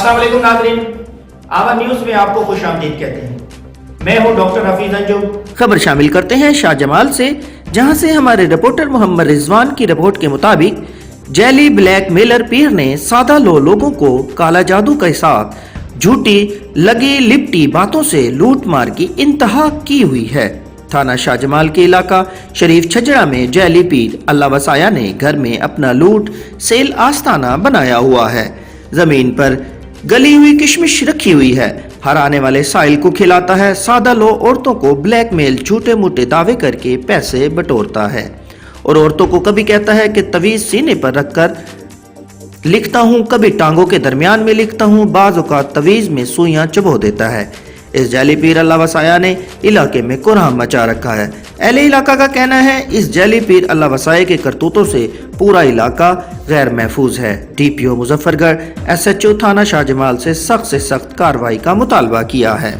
अस्सलाम वालेकुम नाज़रीन, आवाज़ न्यूज़ में आपको खुशामदीद कहते हैं। मैं हूं डॉक्टर हफीज अंजुम। खबर शामिल करते हैं शाह जमाल से, जहां से हमारे रिपोर्टर मोहम्मद रिजवान की रिपोर्ट के मुताबिक जैली ब्लैक मेलर पीर ने सादा लोगों को काला जादू के साथ झूठी लगी लिपटी बातों से लूट मार की इंतहा की हुई है। थाना शाह जमाल के इलाका शरीफ छजड़ा में जैली पीर अल्लाह वसाया ने घर में अपना लूट सेल आस्ताना बनाया हुआ है। जमीन पर गली हुई किशमिश रखी हुई है। हर आने वाले साइल को खिलाता है। सादा लो औरतों को ब्लैकमेल झूठे मूठे दावे करके पैसे बटोरता है और औरतों को कभी कहता है कि तवीज सीने पर रखकर लिखता हूँ, कभी टांगों के दरमियान में लिखता हूँ, बाज़ औक़ात तवीज में सुइयां चबो देता है। इस जैली पीर अल्लाह वसाया ने इलाके में कोहराम मचा रखा है। अहले इलाका का कहना है इस जैली पीर अल्लाह वसाया के करतूतों से पूरा इलाका गैर महफूज है। DPO मुजफ्फरगढ़ SHO थाना शाह जमाल से सख्त कार्रवाई का मुतालबा किया है।